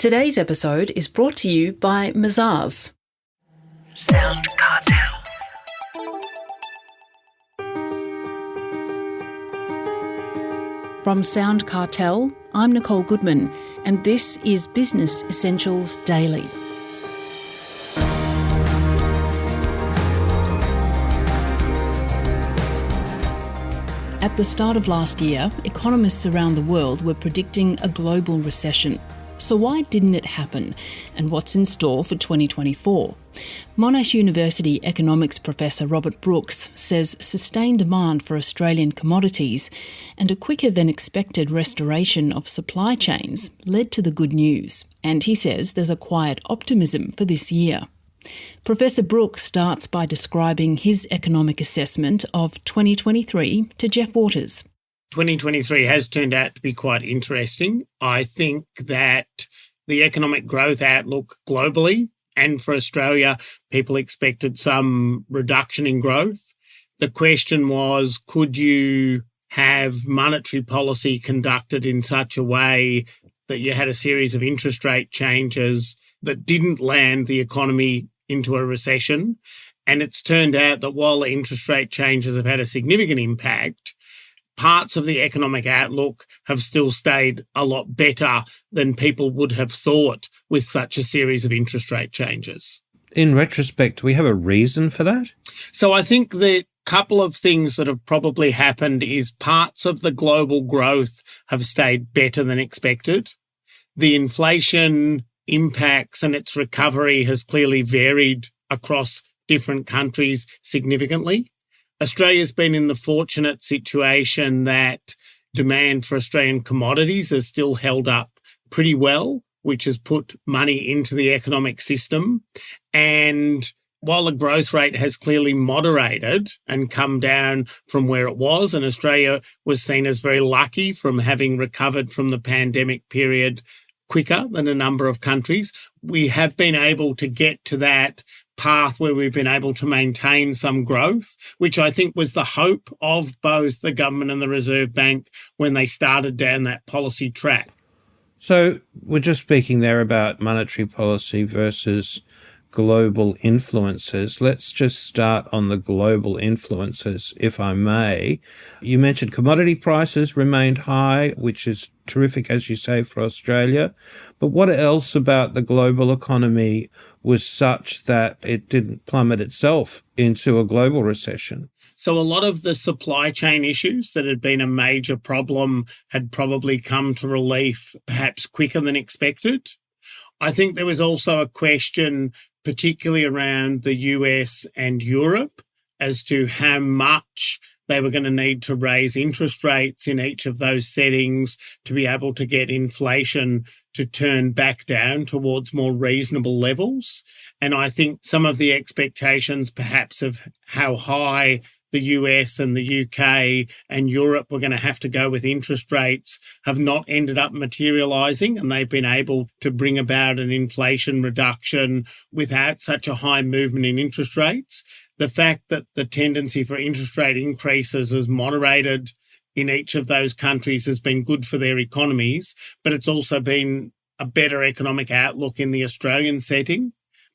Today's episode is brought to you by Mazars. SoundCartel. From SoundCartel, I'm Nicole Goodman, and this is Business Essentials Daily. At the start of last year, economists around the world were predicting a global recession. So why didn't it happen? And what's in store for 2024? Monash University economics professor Robert Brooks says sustained demand for Australian commodities and a quicker than expected restoration of supply chains led to the good news. And he says there's a quiet optimism for this year. Professor Brooks starts by describing his economic assessment of 2023 to Jeff Waters. 2023 has turned out to be quite interesting. I think that the economic growth outlook globally and for Australia, people expected some reduction in growth. The question was, could you have monetary policy conducted in such a way that you had a series of interest rate changes that didn't land the economy into a recession? And it's turned out that while the interest rate changes have had a significant impact, parts of the economic outlook have still stayed a lot better than people would have thought with such a series of interest rate changes. In retrospect, do we have a reason for that? So I think the couple of things that have probably happened is parts of the global growth have stayed better than expected. The inflation impacts and its recovery has clearly varied across different countries significantly. Australia's been in the fortunate situation that demand for Australian commodities has still held up pretty well, which has put money into the economic system. And while the growth rate has clearly moderated and come down from where it was, and Australia was seen as very lucky from having recovered from the pandemic period quicker than a number of countries, we have been able to get to that path where we've been able to maintain some growth, which I think was the hope of both the government and the Reserve Bank when they started down that policy track. So we're just speaking there about monetary policy versus global influences. Let's just start on the global influences, if I may. You mentioned commodity prices remained high, which is terrific, as you say, for Australia. But what else about the global economy was such that it didn't plummet itself into a global recession? So a lot of the supply chain issues that had been a major problem had probably come to relief perhaps quicker than expected. I think there was also a question, particularly around the US and Europe, as to how much they were going to need to raise interest rates in each of those settings to be able to get inflation to turn back down towards more reasonable levels. And I think some of the expectations perhaps of how high the US and the UK and Europe were going to have to go with interest rates have not ended up materialising, and they've been able to bring about an inflation reduction without such a high movement in interest rates. The fact that the tendency for interest rate increases has moderated in each of those countries has been good for their economies, but it's also been a better economic outlook in the Australian setting,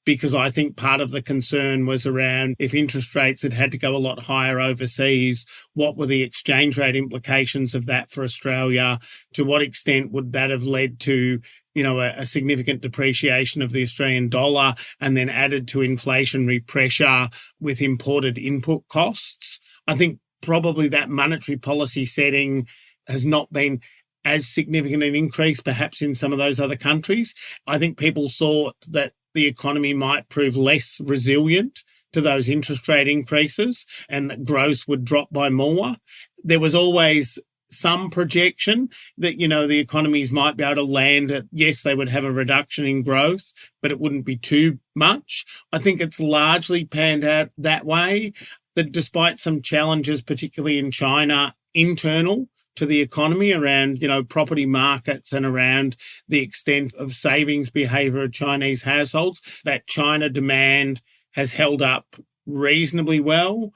because I think part of the concern was around if interest rates had to go a lot higher overseas, what were the exchange rate implications of that for Australia? To what extent would that have led to, a significant depreciation of the Australian dollar and then added to inflationary pressure with imported input costs? I think probably that monetary policy setting has not been as significant an increase perhaps in some of those other countries. I think people thought that the economy might prove less resilient to those interest rate increases and that growth would drop by more. There was always some projection that, the economies might be able to land at, yes, they would have a reduction in growth, but it wouldn't be too much. I think it's largely panned out that way, that despite some challenges, particularly in China, internal to the economy around, property markets and around the extent of savings behaviour of Chinese households, that China demand has held up reasonably well.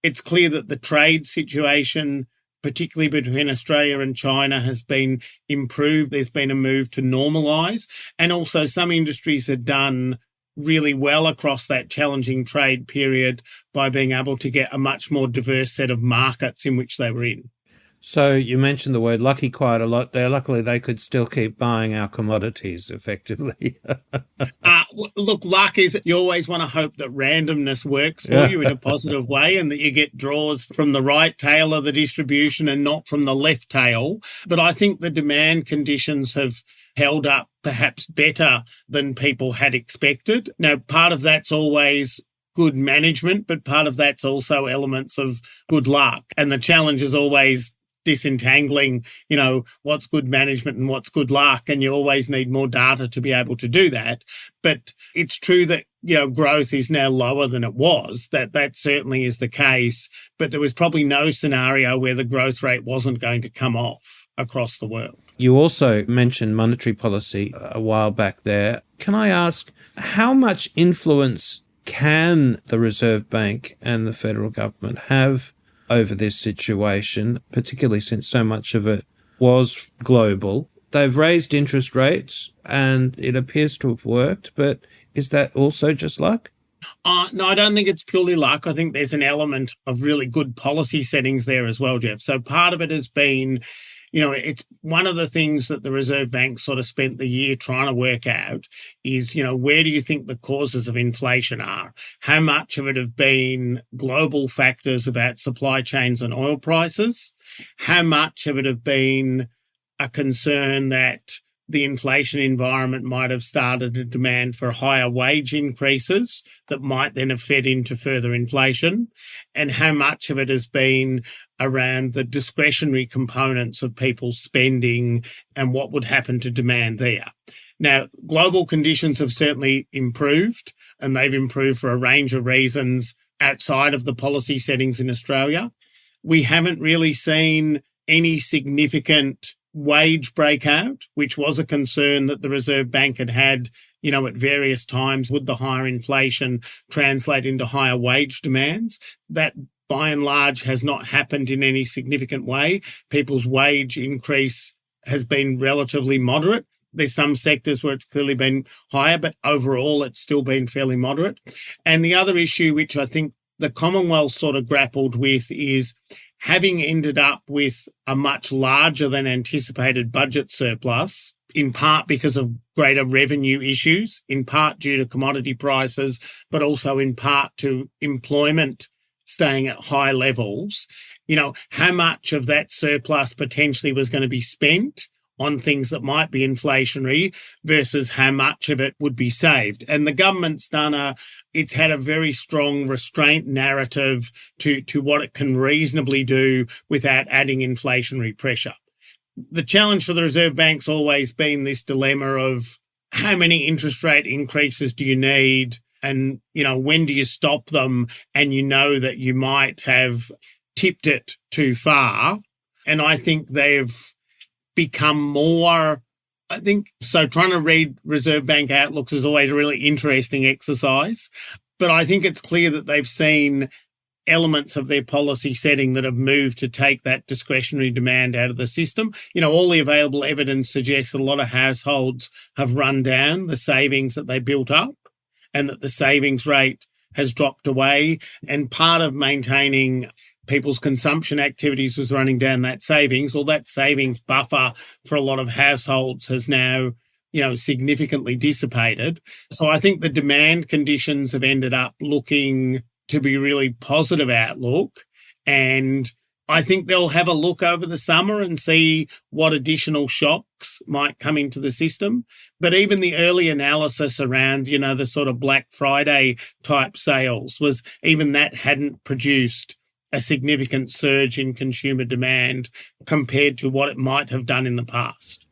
It's clear that the trade situation particularly between Australia and China, has been improved. There's been a move to normalise. And also some industries have done really well across that challenging trade period by being able to get a much more diverse set of markets in which they were in. So you mentioned the word lucky quite a lot there. Luckily, they could still keep buying our commodities effectively. Look, luck is you always want to hope that randomness works for you in a positive way and that you get draws from the right tail of the distribution and not from the left tail. But I think the demand conditions have held up perhaps better than people had expected. Now, part of that's always good management, but part of that's also elements of good luck. And the challenge is always disentangling, what's good management and what's good luck. And you always need more data to be able to do that. But it's true that, growth is now lower than it was. That certainly is the case. But there was probably no scenario where the growth rate wasn't going to come off across the world. You also mentioned monetary policy a while back there. Can I ask, how much influence can the Reserve Bank and the federal government have over this situation, particularly since so much of it was global? They've raised interest rates and it appears to have worked, but is that also just luck? No, I don't think it's purely luck. I think there's an element of really good policy settings there as well, Jeff. So part of it has been, it's one of the things that the Reserve Bank sort of spent the year trying to work out is, where do you think the causes of inflation are? How much of it have been global factors about supply chains and oil prices? How much of it have been a concern that the inflation environment might have started a demand for higher wage increases that might then have fed into further inflation? And how much of it has been around the discretionary components of people's spending and what would happen to demand there? Now, global conditions have certainly improved, and they've improved for a range of reasons outside of the policy settings in Australia. We haven't really seen any significant wage breakout, which was a concern that the Reserve Bank had at various times. Would the higher inflation translate into higher wage demands? That, by and large, has not happened in any significant way. People's wage increase has been relatively moderate. There's some sectors where it's clearly been higher, but overall it's still been fairly moderate. And the other issue, which I think the Commonwealth sort of grappled with, is having ended up with a much larger than anticipated budget surplus, in part because of greater revenue issues, in part due to commodity prices, but also in part to employment staying at high levels. How much of that surplus potentially was going to be spent on things that might be inflationary versus how much of it would be saved. And the government's it's had a very strong restraint narrative to what it can reasonably do without adding inflationary pressure. The challenge for the Reserve Bank's always been this dilemma of how many interest rate increases do you need, and, when do you stop them, and that you might have tipped it too far. And I think they've become more, trying to read Reserve Bank outlooks is always a really interesting exercise. But I think it's clear that they've seen elements of their policy setting that have moved to take that discretionary demand out of the system. All the available evidence suggests a lot of households have run down the savings that they built up and that the savings rate has dropped away. And part of maintaining people's consumption activities was running down that savings. Well, that savings buffer for a lot of households has now, significantly dissipated. So I think the demand conditions have ended up looking to be really positive outlook. And I think they'll have a look over the summer and see what additional shocks might come into the system. But even the early analysis around, the sort of Black Friday type sales was even that hadn't produced a significant surge in consumer demand compared to what it might have done in the past.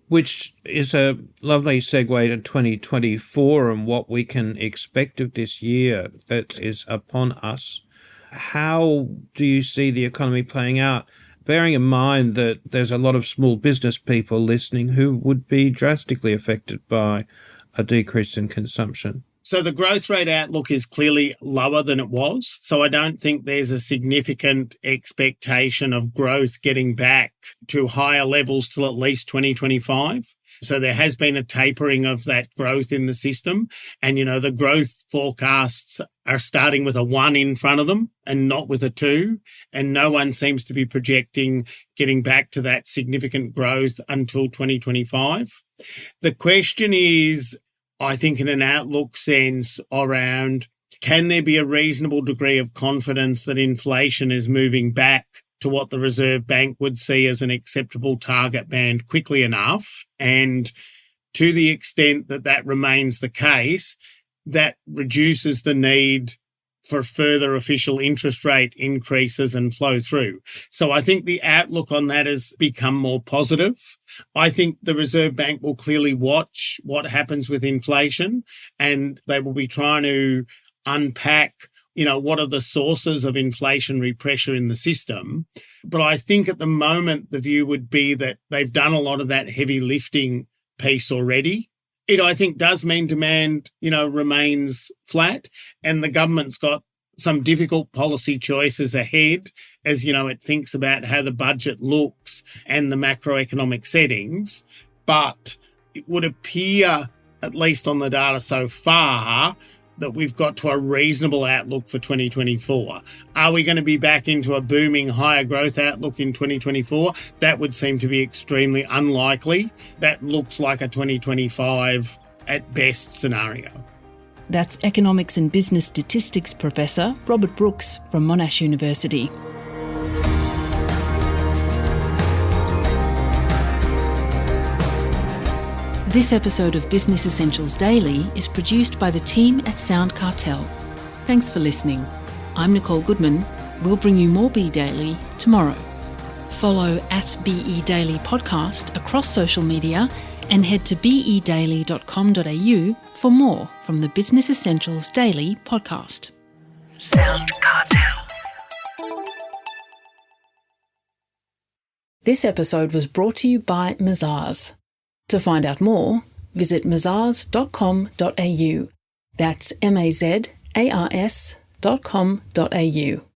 Which is a lovely segue to 2024 and what we can expect of this year that is upon us. How do you see the economy playing out, bearing in mind that there's a lot of small business people listening who would be drastically affected by a decrease in consumption? So the growth rate outlook is clearly lower than it was. So I don't think there's a significant expectation of growth getting back to higher levels till at least 2025. So there has been a tapering of that growth in the system. And, the growth forecasts are starting with a 1 in front of them and not with a 2. And no one seems to be projecting getting back to that significant growth until 2025. The question is, I think in an outlook sense around, can there be a reasonable degree of confidence that inflation is moving back to what the Reserve Bank would see as an acceptable target band quickly enough? And to the extent that that remains the case, that reduces the need for further official interest rate increases and flow through. So I think the outlook on that has become more positive. I think the Reserve Bank will clearly watch what happens with inflation, and they will be trying to unpack what are the sources of inflationary pressure in the system. But I think at the moment, the view would be that they've done a lot of that heavy lifting piece already. It, I think, does mean demand, remains flat, and the government's got some difficult policy choices ahead as, it thinks about how the budget looks and the macroeconomic settings. But it would appear, at least on the data so far, that we've got to a reasonable outlook for 2024. Are we going to be back into a booming higher growth outlook in 2024? That would seem to be extremely unlikely. That looks like a 2025 at best scenario. That's Economics and Business Statistics Professor Robert Brooks from Monash University. This episode of Business Essentials Daily is produced by the team at SoundCartel. Thanks for listening. I'm Nicole Goodman. We'll bring you more Be Daily tomorrow. Follow @BE Daily Podcast across social media and head to bedaily.com.au for more from the Business Essentials Daily podcast. SoundCartel. This episode was brought to you by Mazars. To find out more, visit mazars.com.au. That's mazars.com.au.